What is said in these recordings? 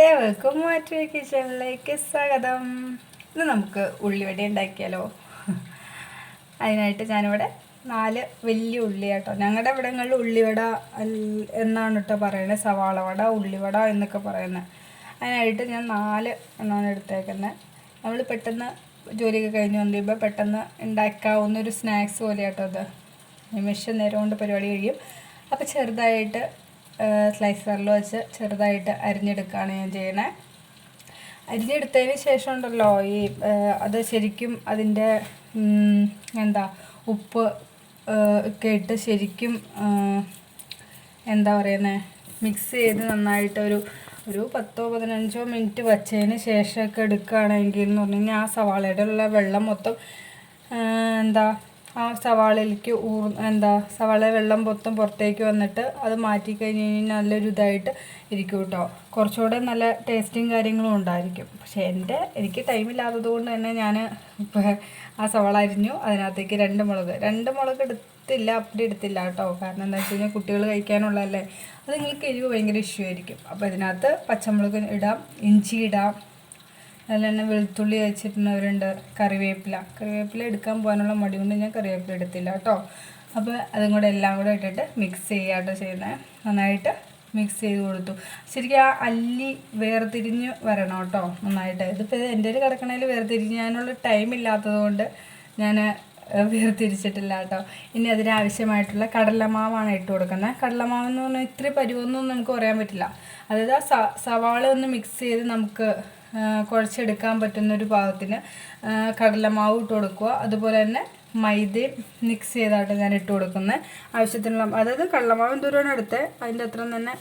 ഏവർക്കും മാറ്റി കിച്ചണിലേക്ക് സ്വാഗതം. ഇന്ന് നമുക്ക് ഉള്ളിവട ഉണ്ടാക്കിയാലോ? അതിനായിട്ട് ഞാനിവിടെ 4 വലിയ ഉള്ളി കേട്ടോ. ഞങ്ങളുടെ ഇവിടങ്ങളിൽ ഉള്ളിവട എന്നാണ് കേട്ടോ പറയുന്നത്, സവാള വട, ഉള്ളിവട എന്നൊക്കെ പറയുന്നത്. അതിനായിട്ട് ഞാൻ 4 എണ്ണമാണ് എടുത്തേക്കുന്നത്. നമ്മൾ പെട്ടെന്ന് ജോലിയൊക്കെ കഴിഞ്ഞ് വന്നിപ്പോൾ പെട്ടെന്ന് ഉണ്ടാക്കാവുന്നൊരു സ്നാക്സ് പോലെ കേട്ടോ അത്. നിമിഷം നേരം കൊണ്ട് പരിപാടി കഴിയും. അപ്പോൾ ചെറുതായിട്ട് സ്ലൈസറിൽ വെച്ച് ചെറുതായിട്ട് അരിഞ്ഞെടുക്കുകയാണ് ഞാൻ ചെയ്യണേ. അരിഞ്ഞെടുത്തതിന് ശേഷം ഉണ്ടല്ലോ അത് ശരിക്കും അതിൻ്റെ ഉപ്പ് ഒക്കെ ഇട്ട് ശരിക്കും എന്താ പറയുന്നത്, മിക്സ് ചെയ്ത് നന്നായിട്ട് ഒരു 10-15 മിനിറ്റ് വച്ചതിന് ശേഷമൊക്കെ എടുക്കുകയാണെങ്കിൽ എന്ന് പറഞ്ഞു കഴിഞ്ഞാൽ ആ സവാളയുടെ ഉള്ള വെള്ളം മൊത്തം ആ സവാളയിലേക്ക് സവാള വെള്ളം മൊത്തം പുറത്തേക്ക് വന്നിട്ട് അത് മാറ്റി കഴിഞ്ഞ് കഴിഞ്ഞാൽ നല്ലൊരു ഇതായിട്ട് ഇരിക്കും കേട്ടോ. കുറച്ചുകൂടെ നല്ല ടേസ്റ്റും കാര്യങ്ങളും ഉണ്ടായിരിക്കും. പക്ഷേ എനിക്ക് ടൈമില്ലാത്തത് കൊണ്ട് തന്നെ ഞാൻ ഇപ്പോൾ ആ സവാള അരിഞ്ഞു. അതിനകത്തേക്ക് 2 മുളക് എടുത്തില്ല, അപ്പടി എടുത്തില്ല കേട്ടോ. കാരണം എന്താ വെച്ച് കഴിഞ്ഞാൽ കുട്ടികൾ കഴിക്കാനുള്ളതല്ലേ, അത് നിങ്ങൾക്ക് എരിവ് ഭയങ്കര ഇഷ്യൂ ആയിരിക്കും. അപ്പോൾ ഇതിനകത്ത് പച്ചമുളക് ഇടാം, ഇഞ്ചി ഇടാം, അതിൽ തന്നെ വെളുത്തുള്ളി വെച്ചിട്ടുള്ളവരുണ്ട്, കറിവേപ്പില എടുക്കാൻ പോകാനുള്ള മടി കൊണ്ട് ഞാൻ കറിവേപ്പില എടുത്തില്ല കേട്ടോ. അപ്പോൾ അതും കൂടെ എല്ലാം കൂടെ ഇട്ടിട്ട് മിക്സ് ചെയ്യാട്ടോ ചെയ്യുന്നത്. നന്നായിട്ട് മിക്സ് ചെയ്ത് കൊടുത്തു. ശരിക്കും ആ അല്ലി വേർതിരിഞ്ഞ് വരണം കേട്ടോ നന്നായിട്ട്. ഇതിപ്പോൾ എൻ്റെ ഒരു കിടക്കണയിൽ വേർതിരിഞ്ഞാനുള്ള ടൈം ഇല്ലാത്തത് കൊണ്ട് ഞാൻ വേർതിരിച്ചിട്ടില്ല കേട്ടോ. ഇനി അതിനാവശ്യമായിട്ടുള്ള കടലമാവാണ് ഇട്ട് കൊടുക്കുന്നത്. കടലമാവെന്ന് പറഞ്ഞാൽ ഇത്ര പരുവൊന്നും നമുക്ക് പറയാൻ പറ്റില്ല. അതായത് ആ സവാള ഒന്ന് മിക്സ് ചെയ്ത് നമുക്ക് കുഴച്ചെടുക്കാൻ പറ്റുന്നൊരു പാകത്തിന് കടലമാവ് ഇട്ട് കൊടുക്കുക. അതുപോലെ തന്നെ മൈദയും മിക്സ് ചെയ്തായിട്ട് ഞാൻ ഇട്ട് കൊടുക്കുന്നത്. ആവശ്യത്തിനുള്ള, അതായത് കടലമാവ് എന്തോരമാണ് എടുത്തത് അതിൻ്റെ അത്ര തന്നെ,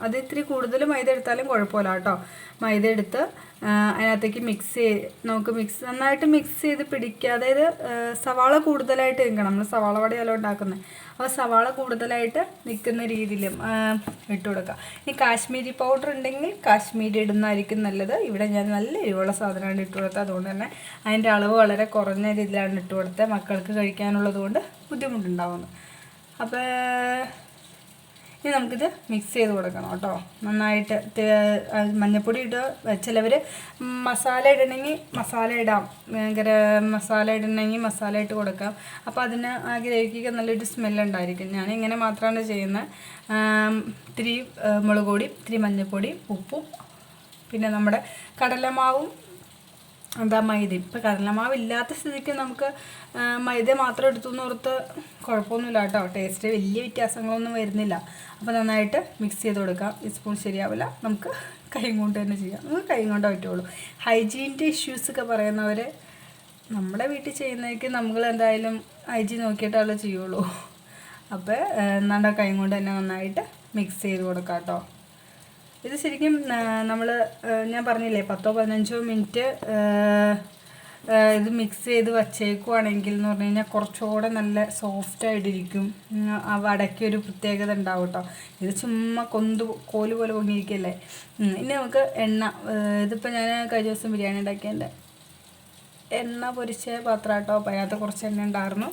അത് ഇത്തിരി കൂടുതൽ മൈദ എടുത്താലും കുഴപ്പമില്ല കേട്ടോ. മൈദ എടുത്ത് അതിനകത്തേക്ക് നമുക്ക് നന്നായിട്ട് മിക്സ് ചെയ്ത് പിടിക്കുക. അതായത് സവാള കൂടുതലായിട്ട് നിൽക്കണം. നമ്മൾ സവാള വടയല്ലോ ഉണ്ടാക്കുന്നത്. അപ്പോൾ സവാള കൂടുതലായിട്ട് നിൽക്കുന്ന രീതിയിലും ഇട്ട് കൊടുക്കുക. ഇനി കാശ്മീരി പൗഡർ ഉണ്ടെങ്കിൽ കാശ്മീരി ഇടുന്നതായിരിക്കും നല്ലത്. ഇവിടെ ഞാൻ നല്ല എരിവുള്ള സാധനമാണ് ഇട്ട് കൊടുത്തത്. അതുകൊണ്ട് തന്നെ അതിൻ്റെ അളവ് വളരെ കുറഞ്ഞ രീതിയിലാണ് ഇട്ട് കൊടുത്തത്. മക്കൾക്ക് കഴിക്കാനുള്ളത് കൊണ്ട് ബുദ്ധിമുട്ടുണ്ടാവുന്നു. അപ്പോൾ ഇനി നമുക്കിത് മിക്സ് ചെയ്ത് കൊടുക്കണം കേട്ടോ നന്നായിട്ട്. മഞ്ഞൾപ്പൊടി ഇടുക. ചിലവർ മസാല ഇടണമെങ്കിൽ മസാല ഇടാം, മസാല ഇടണമെങ്കിൽ മസാല ഇട്ട് കൊടുക്കാം. അപ്പോൾ അതിന് ആ ഗ്രേവിക്ക് നല്ലൊരു സ്മെല്ലുണ്ടായിരിക്കും. ഞാൻ ഇങ്ങനെ മാത്രമാണ് ചെയ്യുന്നത്. ഇത്തിരി മുളക് പൊടി, ഇത്തിരി മഞ്ഞൾപ്പൊടി, ഉപ്പും പിന്നെ നമ്മുടെ കടലമാവും മൈദ. ഇപ്പോൾ കടലമാവ് ഇല്ലാത്ത സ്ഥിതിക്ക് നമുക്ക് മൈദ മാത്രം എടുത്തു ഓർത്ത് കുഴപ്പമൊന്നുമില്ല കേട്ടോ. ടേസ്റ്റ് വലിയ വ്യത്യാസങ്ങളൊന്നും വരുന്നില്ല. അപ്പോൾ നന്നായിട്ട് മിക്സ് ചെയ്ത് കൊടുക്കാം. ഈ സ്പൂൺ ശരിയാവില്ല, നമുക്ക് കൈ കൊണ്ട് തന്നെ ചെയ്യാം. നമുക്ക് കൈ കൊണ്ടേ പറ്റുള്ളൂ. ഹൈജീൻ്റെ ഇഷ്യൂസൊക്കെ പറയുന്നവർ നമ്മുടെ വീട്ടിൽ ചെയ്യുന്നതൊക്കെ നമ്മൾ എന്തായാലും ഹൈജീൻ നോക്കിയിട്ടല്ലേ ചെയ്യുള്ളൂ. അപ്പോൾ നമ്മുടെ കൈ കൊണ്ട് തന്നെ നന്നായിട്ട് മിക്സ് ചെയ്ത് കൊടുക്കാം കേട്ടോ. ഇത് ശരിക്കും ഞാൻ പറഞ്ഞില്ലേ 10-15 മിനിറ്റ് ഇത് മിക്സ് ചെയ്ത് വച്ചേക്കുവാണെങ്കിൽ എന്ന് പറഞ്ഞു കഴിഞ്ഞാൽ കുറച്ചുകൂടെ നല്ല സോഫ്റ്റായിട്ടിരിക്കും. ആ വടയ്ക്ക് ഒരു പ്രത്യേകത ഉണ്ടാവും കേട്ടോ. ഇത് ചുമ്മാ കോല് പോലെ പൊങ്ങിയിരിക്കല്ലേ. ഇനി നമുക്ക് എണ്ണ, ഇതിപ്പോൾ ഞാൻ കഴിഞ്ഞ ദിവസം ബിരിയാണി ഉണ്ടാക്കിയതിൻ്റെ എണ്ണ പൊരിച്ച പാത്രം കേട്ടോ. അപ്പോൾ അതിനകത്ത് കുറച്ച് എണ്ണ ഉണ്ടായിരുന്നു.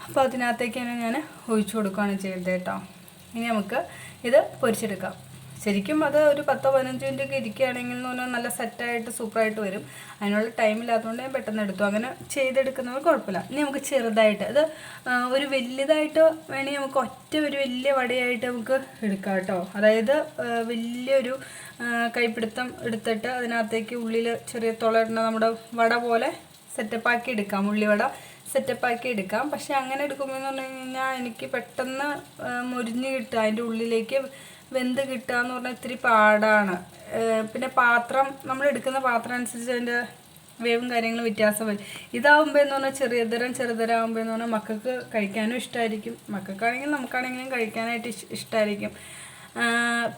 അപ്പോൾ അതിനകത്തേക്ക് തന്നെ ഞാൻ ഒഴിച്ചു കൊടുക്കുകയാണ് ചെയ്തത് കേട്ടോ. ഇനി നമുക്ക് ഇത് പൊരിച്ചെടുക്കാം. ശരിക്കും അത് ഒരു 10-15 മിനിറ്റ് ഒക്കെ ഇരിക്കുകയാണെങ്കിൽ എന്ന് പറഞ്ഞാൽ നല്ല സെറ്റായിട്ട് സൂപ്പറായിട്ട് വരും. അതിനുള്ള ടൈമില്ലാത്തതുകൊണ്ട് ഞാൻ പെട്ടെന്ന് എടുത്തു. അങ്ങനെ ചെയ്തെടുക്കുന്നവർ കുഴപ്പമില്ല. ഇനി നമുക്ക് ചെറുതായിട്ട് അത് ഒരു വലിയതായിട്ട് വേണമെങ്കിൽ നമുക്ക് ഒരു വലിയ വടയായിട്ട് നമുക്ക് എടുക്കാം കേട്ടോ. അതായത് വലിയൊരു കൈപ്പിടുത്തം എടുത്തിട്ട് അതിനകത്തേക്ക് ഉള്ളിൽ ചെറിയ തുളയിടുന്ന നമ്മുടെ വട പോലെ സെറ്റപ്പാക്കി എടുക്കാം. ഉള്ളിവട സെറ്റപ്പാക്കി എടുക്കാം. പക്ഷെ അങ്ങനെ എടുക്കുമ്പോൾ എന്ന് പറഞ്ഞു കഴിഞ്ഞാൽ എനിക്ക് പെട്ടെന്ന് മുരിഞ്ഞ് കിട്ടുക, അതിൻ്റെ ഉള്ളിലേക്ക് വെന്ത് കിട്ടുക എന്ന് പറഞ്ഞാൽ ഇത്തിരി പാടാണ്. പിന്നെ പാത്രം, നമ്മൾ എടുക്കുന്ന പാത്രം അനുസരിച്ച് അതിൻ്റെ വേവും കാര്യങ്ങളും വ്യത്യാസം വരും. ഇതാവുമ്പോൾ എന്ന് പറഞ്ഞാൽ ചെറുതരാകുമ്പോൾ എന്ന് പറഞ്ഞാൽ മക്കൾക്ക് കഴിക്കാനും ഇഷ്ടമായിരിക്കും. മക്കൾക്കാണെങ്കിലും നമുക്കാണെങ്കിലും കഴിക്കാനായിട്ട് ഇഷ്ടമായിരിക്കും.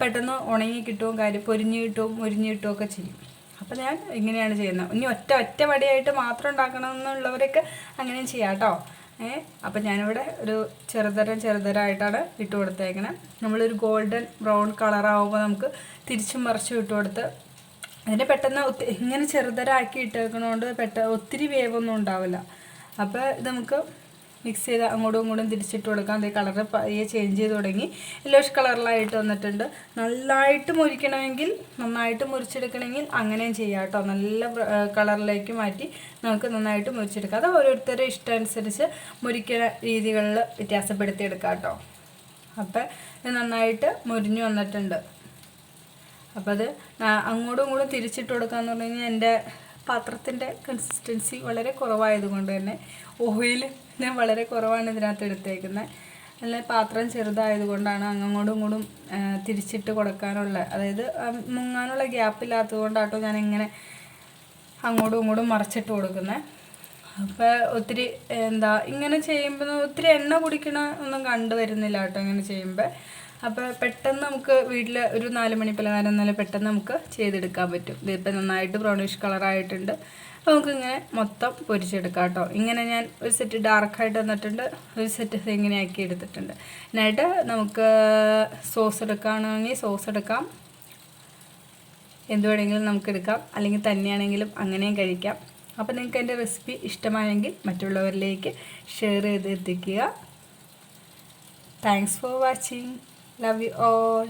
പെട്ടെന്ന് ഉണങ്ങി കിട്ടുകയും പൊരിഞ്ഞ് കിട്ടുകയും മുരിഞ്ഞ് കിട്ടുകയൊക്കെ ചെയ്യും. അപ്പോൾ ഞാൻ ഇങ്ങനെയാണ് ചെയ്യുന്നത്. ഇനി ഒറ്റ വടിയായിട്ട് മാത്രം ഉണ്ടാക്കണമെന്നുള്ളവരൊക്കെ അങ്ങനെയും ചെയ്യാം കേട്ടോ. അപ്പം ഞാനിവിടെ ഒരു ചെറുതരായിട്ടാണ് ഇട്ട് കൊടുത്തേക്കണേ. നമ്മളൊരു ഗോൾഡൻ ബ്രൗൺ കളറാകുമ്പോൾ നമുക്ക് തിരിച്ചും മറിച്ചും ഇട്ട് കൊടുത്ത് അതിനെ പെട്ടെന്ന് ഇങ്ങനെ ചെറുതരാക്കി ഇട്ടേക്കണോണ്ട് ഒത്തിരി വേവൊന്നും ഉണ്ടാവില്ല. അപ്പോൾ ഇത് നമുക്ക് മിക്സ് ചെയ്ത് അങ്ങോട്ടും ഇങ്ങോട്ടും തിരിച്ചിട്ട് കൊടുക്കാം. അതേ കളറ് പയ്യെ ചേഞ്ച് ചെയ്ത് തുടങ്ങി, യെല്ലോഷ് കളറിലായിട്ട് വന്നിട്ടുണ്ട്. നന്നായിട്ട് മുരിക്കണമെങ്കിൽ, നന്നായിട്ട് മുരിച്ചെടുക്കണമെങ്കിൽ അങ്ങനെയും ചെയ്യാം കേട്ടോ. നല്ല കളറിലേക്ക് മാറ്റി നമുക്ക് നന്നായിട്ട് മുരിച്ചെടുക്കാം. അത് ഓരോരുത്തരുടെ ഇഷ്ടം അനുസരിച്ച് മുരിക്കുന്ന രീതികളിൽ വ്യത്യാസപ്പെടുത്തിയെടുക്കാം കേട്ടോ. അപ്പം ഇത് നന്നായിട്ട് മുരിഞ്ഞു വന്നിട്ടുണ്ട്. അപ്പോൾ അത് അങ്ങോട്ടും ഇങ്ങോട്ടും തിരിച്ചിട്ട് കൊടുക്കാമെന്ന് പറഞ്ഞു കഴിഞ്ഞാൽ എൻ്റെ പാത്രത്തിൻ്റെ കൺസിസ്റ്റൻസി വളരെ കുറവായതുകൊണ്ട് തന്നെ ഓയിൽ ഞാൻ വളരെ കുറവാണ് ഇതിനകത്ത് എടുത്തേക്കുന്നത്. അല്ല പാത്രം ചെറുതായതുകൊണ്ടാണ് അങ്ങോട്ടും ഇങ്ങോട്ടും തിരിച്ചിട്ട് കൊടുക്കാനുള്ള, അതായത് മുങ്ങാനുള്ള ഗ്യാപ്പില്ലാത്തത് കൊണ്ടാട്ടോ ഞാൻ ഇങ്ങനെ അങ്ങോട്ടും ഇങ്ങോട്ടും മറിച്ചിട്ട് കൊടുക്കുന്നത്. അപ്പോൾ ഒത്തിരി ഇങ്ങനെ ചെയ്യുമ്പോൾ ഒത്തിരി എണ്ണ കുടിക്കണ ഒന്നും കണ്ടുവരുന്നില്ല കേട്ടോ ഇങ്ങനെ ചെയ്യുമ്പോൾ. അപ്പോൾ പെട്ടെന്ന് നമുക്ക് വീട്ടിൽ ഒരു 4 മണി പലഹാരം നല്ല പെട്ടെന്ന് നമുക്ക് ചെയ്തെടുക്കാൻ പറ്റും. ഇതിപ്പോൾ നന്നായിട്ട് ബ്രൗണിഷ് കളറായിട്ടുണ്ട്. അപ്പോൾ നമുക്കിങ്ങനെ മൊത്തം പൊരിച്ചെടുക്കാം കേട്ടോ. ഇങ്ങനെ ഞാൻ ഒരു സെറ്റ് ഡാർക്കായിട്ട് വന്നിട്ടുണ്ട്, ഒരു സെറ്റ് ഇങ്ങനെ ആക്കി എടുത്തിട്ടുണ്ട്. ഇതിനായിട്ട് നമുക്ക് സോസ് എടുക്കുകയാണെങ്കിൽ സോസ് എടുക്കാം, എന്ത് വേണമെങ്കിലും നമുക്ക് എടുക്കാം, അല്ലെങ്കിൽ തന്നെയാണെങ്കിലും അങ്ങനെയും കഴിക്കാം. അപ്പോൾ നിങ്ങൾക്ക് എൻ്റെ റെസിപ്പി ഇഷ്ടമായെങ്കിൽ മറ്റുള്ളവരിലേക്ക് ഷെയർ ചെയ്ത് എത്തിക്കുക. Thanks for watching. Love you all.